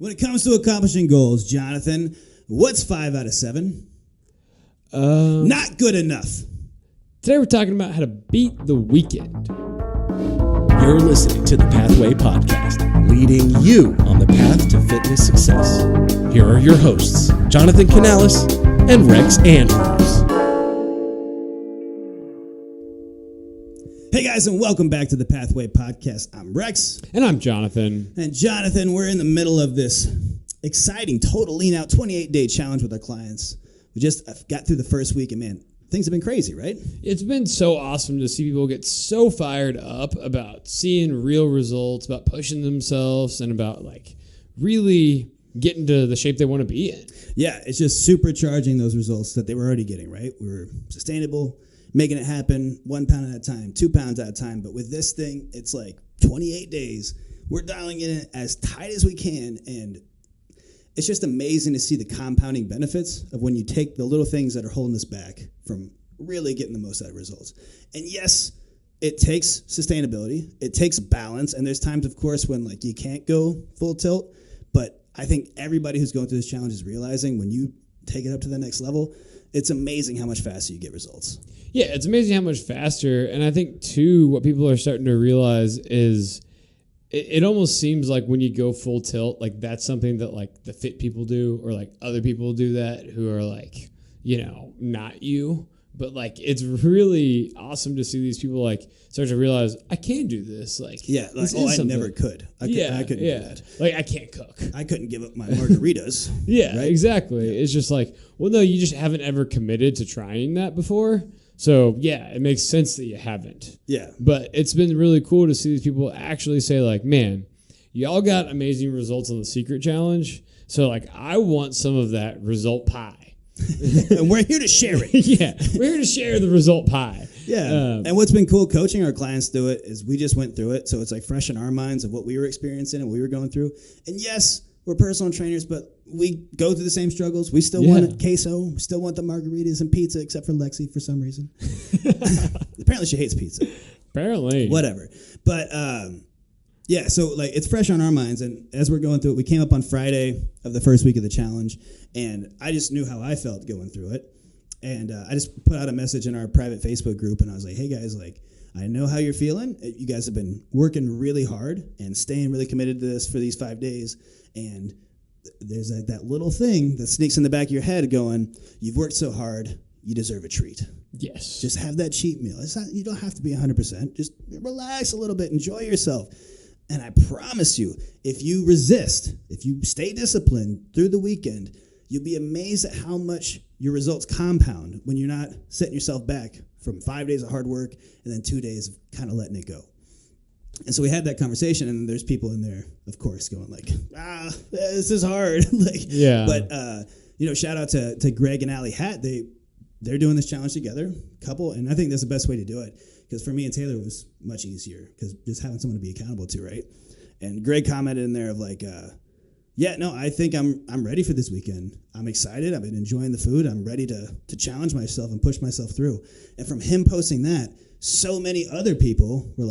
When it comes to accomplishing goals, Jonathan, what's 5 out of 7? Not good enough. Today we're talking about how to beat the weekend. You're listening to the Pathway Podcast, leading you on the path to fitness success. Here are your hosts, Jonathan Canales and Rex Andrews. Hey guys, and welcome back to the Pathway Podcast. I'm Rex. And I'm Jonathan. And Jonathan, we're in the middle of this exciting Total Lean Out 28-day challenge with our clients. We just got through the first week, and man, things have been crazy, right? It's been so awesome to see people get so fired up about seeing real results, about pushing themselves, and about really getting to the shape they want to be in. Yeah, it's just supercharging those results that they were already getting, right? We were sustainable, making it happen 1 pound at a time, 2 pounds at a time. But with this thing, it's like 28 days. We're dialing in as tight as we can, and it's just amazing to see the compounding benefits of when you take the little things that are holding us back from really getting the most out of results. And yes, it takes sustainability. It takes balance. And there's times, of course, when you can't go full tilt. But I think everybody who's going through this challenge is realizing when you take it up to the next level, it's amazing how much faster you get results. Yeah, it's amazing how much faster. And I think, too, what people are starting to realize is it almost seems like when you go full tilt, that's something that the fit people do, or other people do that who are not you. But it's really awesome to see these people start to realize I can do this. I never could. I couldn't do that. I can't cook. I couldn't give up my margaritas. Yeah, right? Exactly. Yeah. It's just well, no, you just haven't ever committed to trying that before. So yeah, it makes sense that you haven't. Yeah. But it's been really cool to see these people actually say man, y'all got amazing results on the secret challenge. So I want some of that result pie. And we're here to share it. Yeah, we're here to share the result pie. Yeah. And what's been cool coaching our clients through it is we just went through it. So it's fresh in our minds of what we were experiencing and what we were going through. And yes, we're personal trainers, but we go through the same struggles. We still want queso. We still want the margaritas and pizza, except for Lexi for some reason. Apparently she hates pizza. Apparently. Whatever. But yeah, so it's fresh on our minds. And as we're going through it, we came up on Friday of the first week of the challenge, and I just knew how I felt going through it. And I just put out a message in our private Facebook group, and I was like, hey guys, I know how you're feeling. You guys have been working really hard and staying really committed to this for these 5 days. And there's that little thing that sneaks in the back of your head going, you've worked so hard, you deserve a treat. Yes. Just have that cheat meal. You don't have to be 100%. Just relax a little bit. Enjoy yourself. And I promise you, if you resist, if you stay disciplined through the weekend, you'll be amazed at how much your results compound when you're not setting yourself back from 5 days of hard work and then 2 days of kind of letting it go. And so we had that conversation, and there's people in there, of course, going this is hard. Yeah. But, shout out to Greg and Allie Hatt. They're doing this challenge together, couple, and I think that's the best way to do it. Because for me and Taylor, it was much easier because just having someone to be accountable to, right? And Greg commented in there of I think I'm ready for this weekend. I'm excited. I've been enjoying the food. I'm ready to challenge myself and push myself through. And from him posting that, so many other people were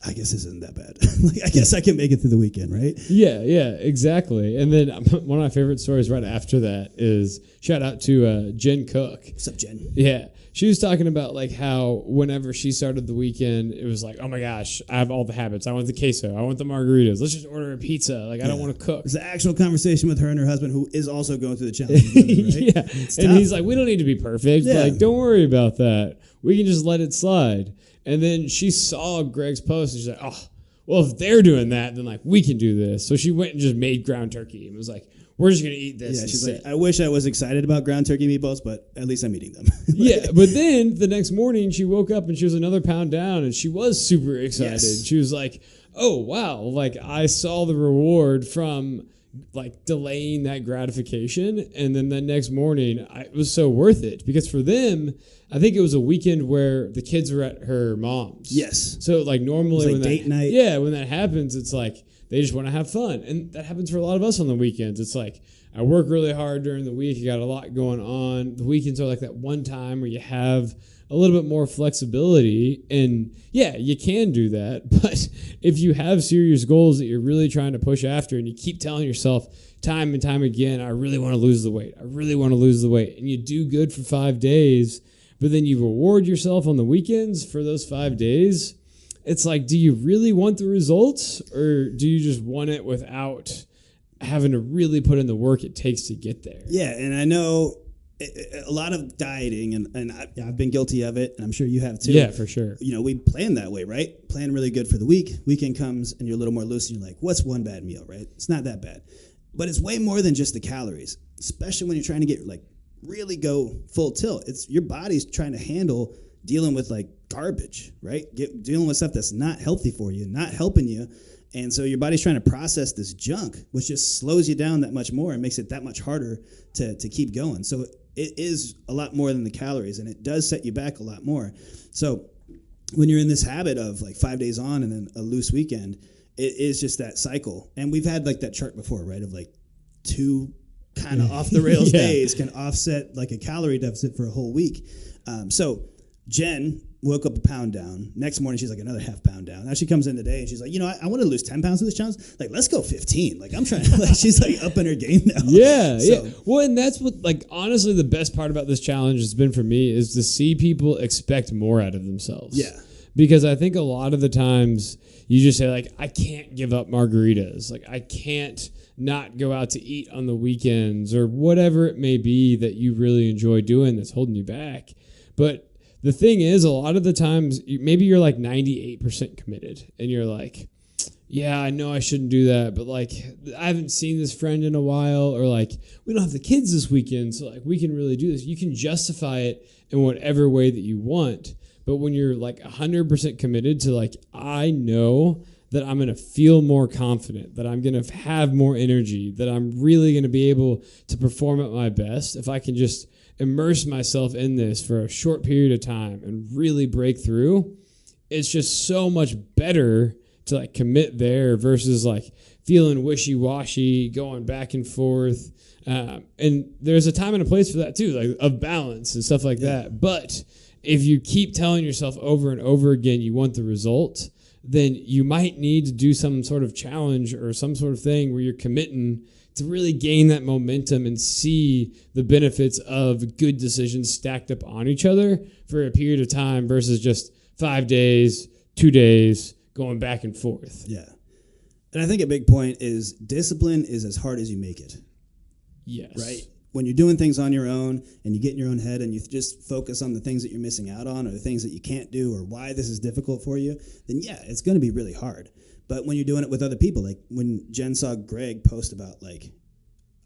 I guess this isn't that bad. I guess I can make it through the weekend, right? Yeah, exactly. And then one of my favorite stories right after that is shout out to Jen Cook. What's up, Jen? Yeah. She was talking about how whenever she started the weekend, it was oh my gosh, I have all the habits. I want the queso. I want the margaritas. Let's just order a pizza. I don't want to cook. It's an actual conversation with her and her husband, who is also going through the challenge together, right? Yeah. And he's we don't need to be perfect. Yeah. Don't worry about that. We can just let it slide. And then she saw Greg's post, and she's oh, well, if they're doing that, then we can do this. So she went and just made ground turkey and was we're just going to eat this. Yeah, she's I wish I was excited about ground turkey meatballs, but at least I'm eating them. Yeah, but then the next morning she woke up and she was another pound down, and she was super excited. Yes. She was oh, wow, I saw the reward from delaying that gratification, and then the next morning it was so worth it, because for them, I think it was a weekend where the kids were at her mom's. Yes. So normally when date night. Yeah, when that happens, it's they just want to have fun, and that happens for a lot of us on the weekends. It's I work really hard during the week. You got a lot going on. The weekends are that one time where you have a little bit more flexibility. And yeah, you can do that. But if you have serious goals that you're really trying to push after and you keep telling yourself time and time again, I really want to lose the weight. I really want to lose the weight. And you do good for 5 days, but then you reward yourself on the weekends for those 5 days. It's like, do you really want the results, or do you just want it without having to really put in the work it takes to get there? Yeah, and I know a lot of dieting, and I've been guilty of it, and I'm sure you have too. Yeah, for sure. You know, we plan that way, right? Plan really good for the week. Weekend comes, and you're a little more loose, and you're like, what's one bad meal, right? It's not that bad. But it's way more than just the calories, especially when you're trying to get, like, really go full tilt. It's your body's trying to handle dealing with, like, garbage, right? Dealing with stuff that's not healthy for you, not helping you. And so your body's trying to process this junk, which just slows you down that much more and makes it that much harder to keep going. So it is a lot more than the calories, and it does set you back a lot more. So when you're in this habit of like 5 days on and then a loose weekend, it is just that cycle. And we've had like that chart before, right? Of like 2 kind of off the rails days can offset like a calorie deficit for a whole week. So Jen woke up a pound down. Next morning, she's like another half pound down. Now she comes in today and she's like, you know, I want to lose 10 pounds of this challenge. Like, let's go 15. Like, I'm trying to, like, she's like up in her game now. Yeah. Well, and that's what, like, honestly, the best part about this challenge has been for me is to see people expect more out of themselves. Yeah. Because I think a lot of the times you just say, like, I can't give up margaritas. Like, I can't not go out to eat on the weekends or whatever it may be that you really enjoy doing that's holding you back. But the thing is, a lot of the times, maybe you're like 98% committed and you're like, yeah, I know I shouldn't do that, but like, I haven't seen this friend in a while, or like, we don't have the kids this weekend, so like, we can really do this. You can justify it in whatever way that you want. But when you're like 100% committed to like, I know that I'm going to feel more confident, that I'm going to have more energy, that I'm really going to be able to perform at my best if I can just immerse myself in this for a short period of time and really break through, it's just so much better to like commit there versus like feeling wishy-washy, going back and forth. And there's a time and a place for that too, like of balance and stuff like that. But if you keep telling yourself over and over again you want the result, then you might need to do some sort of challenge or some sort of thing where you're committing to really gain that momentum and see the benefits of good decisions stacked up on each other for a period of time versus just 5 days, 2 days, going back and forth. Yeah. And I think a big point is discipline is as hard as you make it. Yes. Right? When you're doing things on your own and you get in your own head and you just focus on the things that you're missing out on or the things that you can't do or why this is difficult for you, then yeah, it's going to be really hard. But when you're doing it with other people, like when Jen saw Greg post about like,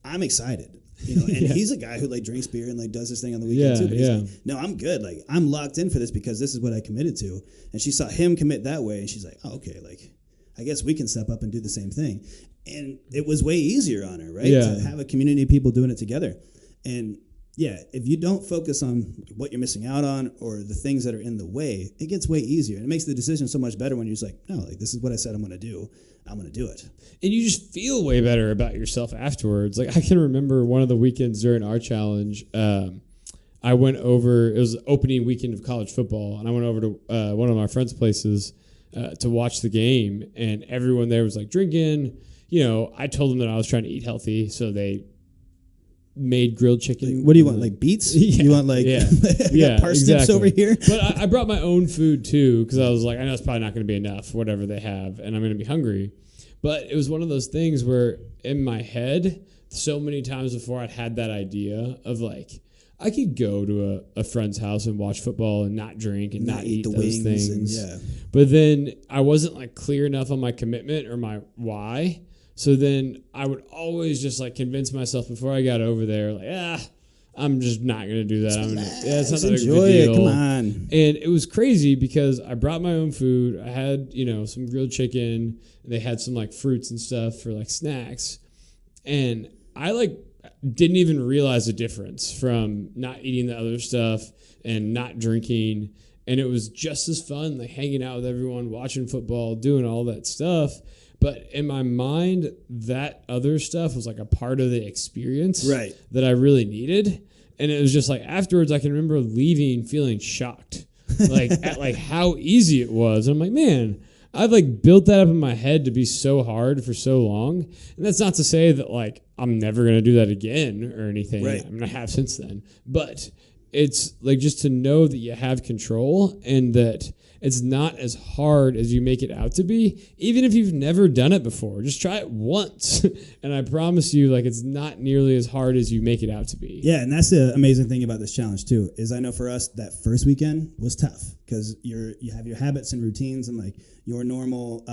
I'm excited, you know, and he's a guy who like drinks beer and like does this thing on the weekend too. But he's like, no, I'm good. Like I'm locked in for this because this is what I committed to. And she saw him commit that way and she's like, oh, okay, like I guess we can step up and do the same thing. And it was way easier on her, right? Yeah. To have a community of people doing it together. And yeah, if you don't focus on what you're missing out on or the things that are in the way, it gets way easier. And it makes the decision so much better when you're just like, no, like this is what I said I'm going to do. I'm going to do it. And you just feel way better about yourself afterwards. Like I can remember one of the weekends during our challenge, I went over, it was the opening weekend of college football, and I went over to one of my friends' places to watch the game, and everyone there was like drinking. You know, I told them that I was trying to eat healthy, so they made grilled chicken. Like, what do you want? Like beets? Yeah, you want like parsnips exactly. over here? But I brought my own food too because I was like, I know it's probably not going to be enough, whatever they have, and I'm going to be hungry. But it was one of those things where in my head, so many times before I'd had that idea of like, I could go to a friend's house and watch football and not drink and not eat the those things. And, But then I wasn't like clear enough on my commitment or my why. So then I would always just like convince myself before I got over there, like, I'm just not going to do that. It's not that big of a deal. Come on. And it was crazy because I brought my own food. I had, some grilled chicken. They had some like fruits and stuff for like snacks. And I like didn't even realize the difference from not eating the other stuff and not drinking. And it was just as fun, like hanging out with everyone, watching football, doing all that stuff. But in my mind, that other stuff was like a part of the experience right. that I really needed. And it was just like afterwards, I can remember leaving feeling shocked, like at like how easy it was. I'm like, man, I've like built that up in my head to be so hard for so long. And that's not to say that like I'm never going to do that again or anything. Right. I mean, I have since then, but it's like just to know that you have control and that it's not as hard as you make it out to be, even if you've never done it before. Just try it once, and I promise you, like, it's not nearly as hard as you make it out to be. Yeah, and that's the amazing thing about this challenge too. Is I know for us that first weekend was tough because you have your habits and routines and like your normal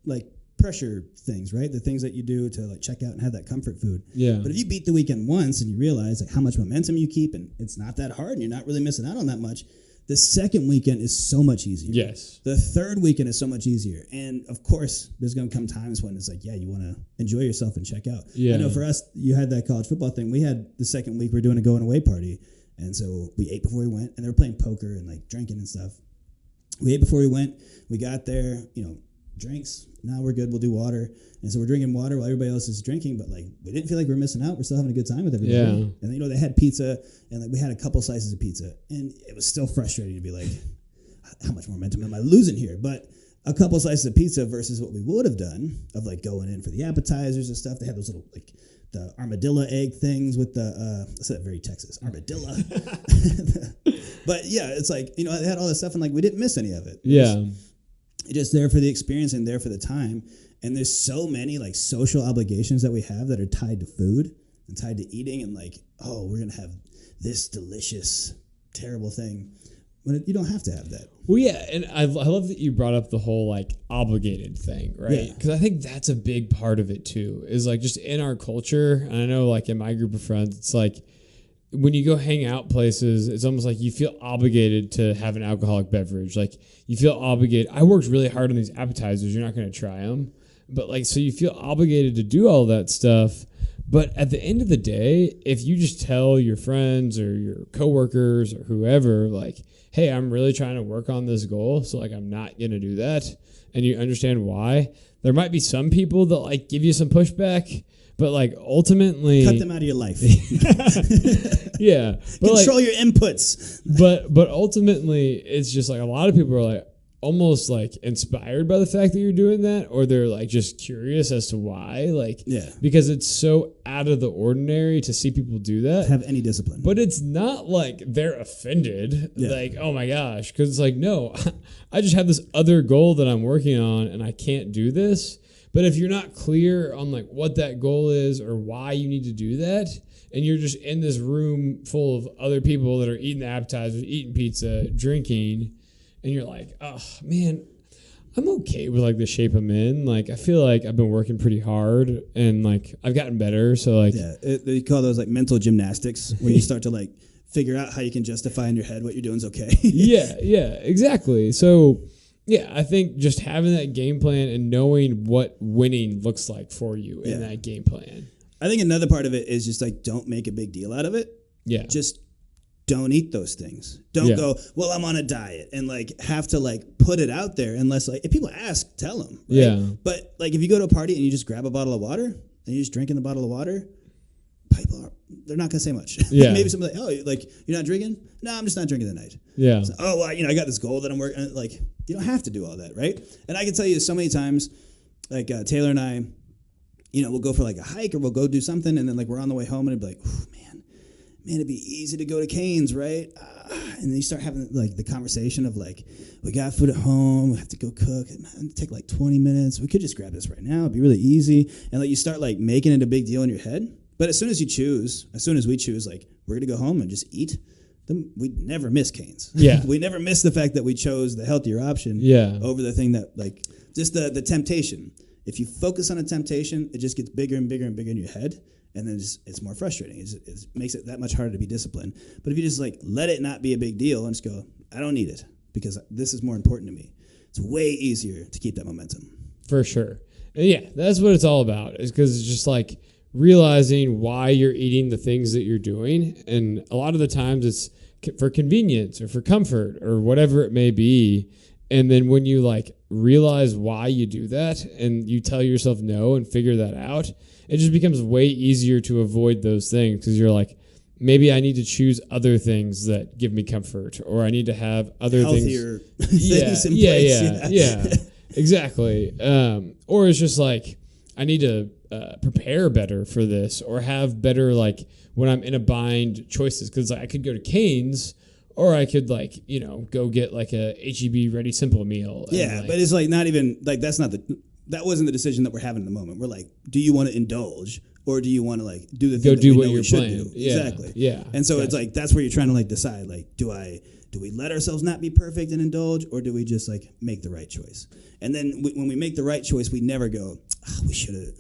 like pressure things, right? The things that you do to like check out and have that comfort food. Yeah. But if you beat the weekend once and you realize like how much momentum you keep and it's not that hard and you're not really missing out on that much, the second weekend is so much easier. Yes. The third weekend is so much easier. And of course, there's going to come times when it's like, yeah, you want to enjoy yourself and check out. Yeah. I know for us, you had that college football thing. We had the second week, we were doing a going away party. And so we ate before we went and they were playing poker and like drinking and stuff. We ate before we went. We got there, drinks. Now we're good. We'll do water. And so we're drinking water while everybody else is drinking, but like we didn't feel like we were missing out. We're still having a good time with everybody. Yeah. And then, they had pizza and like we had a couple slices of pizza and it was still frustrating to be like, how much momentum am I losing here? But a couple slices of pizza versus what we would have done of like going in for the appetizers and stuff. They had those little like the armadillo egg things with the, I said very Texas, armadillo. But yeah, it's like, they had all this stuff and like we didn't miss any of it. Yeah. It's just there for the experience and there for the time. And there's so many like social obligations that we have that are tied to food and tied to eating and like, oh, we're going to have this delicious, terrible thing. But you don't have to have that. Well, yeah, and I love that you brought up the whole like obligated thing, right? Because I think that's a big part of it too. Is like just in our culture, and I know like in my group of friends, it's like when you go hang out places, it's almost like you feel obligated to have an alcoholic beverage. Like you feel obligated. I worked really hard on these appetizers. You're not going to try them, but like so you feel obligated to do all that stuff. But at the end of the day, if you just tell your friends or your coworkers or whoever, like, hey, I'm really trying to work on this goal, so like I'm not going to do that, and you understand why, there might be some people that like give you some pushback, but like ultimately cut them out of your life. Yeah. But control like, your inputs. But ultimately it's just like a lot of people are like almost like inspired by the fact that you're doing that, or they're like just curious as to why, like, yeah, because it's so out of the ordinary to see people do that, have any discipline. but it's not like they're offended, like, oh my gosh, because it's like, no, I just have this other goal that I'm working on and I can't do this. But if you're not clear on like what that goal is or why you need to do that, and you're just in this room full of other people that are eating the appetizers, eating pizza, drinking, and you're like, oh, man, I'm okay with, like, the shape I'm in. Like, I feel like I've been working pretty hard, and, like, I've gotten better. So, like... Yeah, they call those, like, mental gymnastics, where you start to, like, figure out how you can justify in your head what you're doing is okay. yeah, exactly. So, yeah, I think just having that game plan and knowing what winning looks like for you in that game plan. I think another part of it is just, like, don't make a big deal out of it. Yeah. Just... don't eat those things. Don't go, well, I'm on a diet and like have to like put it out there unless like if people ask, tell them. Right? Yeah. But like if you go to a party and you just grab a bottle of water and you just drink in the bottle of water, they're not gonna say much. Yeah. Maybe somebody like, you're not drinking? No, I'm just not drinking tonight. Yeah. So, oh, well, I got this goal that I'm working. Like you don't have to do all that, right? And I can tell you so many times, like Taylor and I, we'll go for like a hike or we'll go do something, and then like we're on the way home and it'd be like, man, it'd be easy to go to Cane's, right? And then you start having like the conversation of like, we got food at home, we have to go cook. It'd take like 20 minutes. We could just grab this right now. It'd be really easy. And like you start like making it a big deal in your head. But as soon as we choose, like we're gonna go home and just eat, then we never miss Cane's. Yeah. We never miss the fact that we chose the healthier option over the thing that like just the temptation. If you focus on a temptation, it just gets bigger and bigger and bigger in your head. And then it's more frustrating. It makes it that much harder to be disciplined. But if you just like let it not be a big deal and just go, I don't need it because this is more important to me, it's way easier to keep that momentum. For sure. And yeah, that's what it's all about, is because it's just like realizing why you're eating the things that you're doing. And a lot of the times it's for convenience or for comfort or whatever it may be. And then when you like realize why you do that and you tell yourself no and figure that out, it just becomes way easier to avoid those things because you're like, maybe I need to choose other things that give me comfort, or I need to have other healthier things. things in place. Yeah, exactly. Or it's just like I need to prepare better for this, or have better, like, when I'm in a bind, choices. Because I could go to Cane's, or I could, like, go get like a HEB Ready Simple meal. Yeah, like, but it's like not even like that wasn't the decision that we're having in the moment. We're like, do you want to indulge, or do you want to like do the thing go that do we what know you're we should playing? do? Yeah, Exactly. yeah. And so it's like that's where you're trying to like decide, like, do we let ourselves not be perfect and indulge, or do we just like make the right choice? And then when we make the right choice, we never go, we should have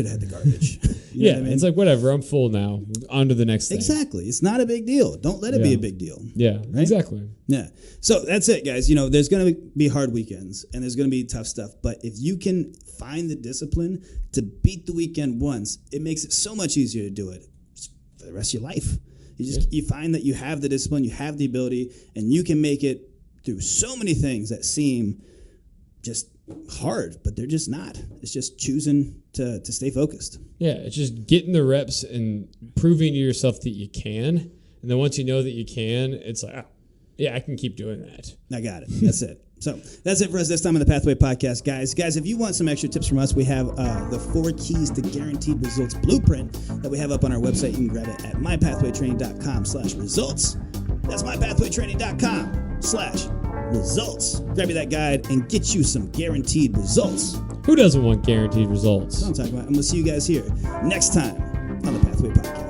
had the garbage. You know what I mean? It's like, whatever, I'm full now. On to the next thing. Exactly. It's not a big deal. Don't let it be a big deal. Yeah, right? exactly. Yeah. So that's it, guys. There's going to be hard weekends and there's going to be tough stuff. But if you can find the discipline to beat the weekend once, it makes it so much easier to do it for the rest of your life. You find that you have the discipline, you have the ability, and you can make it through so many things that seem just hard, but they're just not. It's just choosing to stay focused. Yeah, it's just getting the reps and proving to yourself that you can. And then once you know that you can, it's like, I can keep doing that. I got it. That's it. So that's it for us this time on the Pathway Podcast, guys. Guys, if you want some extra tips from us, we have the 4 keys to guaranteed results blueprint that we have up on our website. You can grab it at mypathwaytraining.com/results. That's mypathwaytraining.com/results. Grab you that guide and get you some guaranteed results. Who doesn't want guaranteed results? That's what I'm talking about. And we'll see you guys here next time on the Pathway Podcast.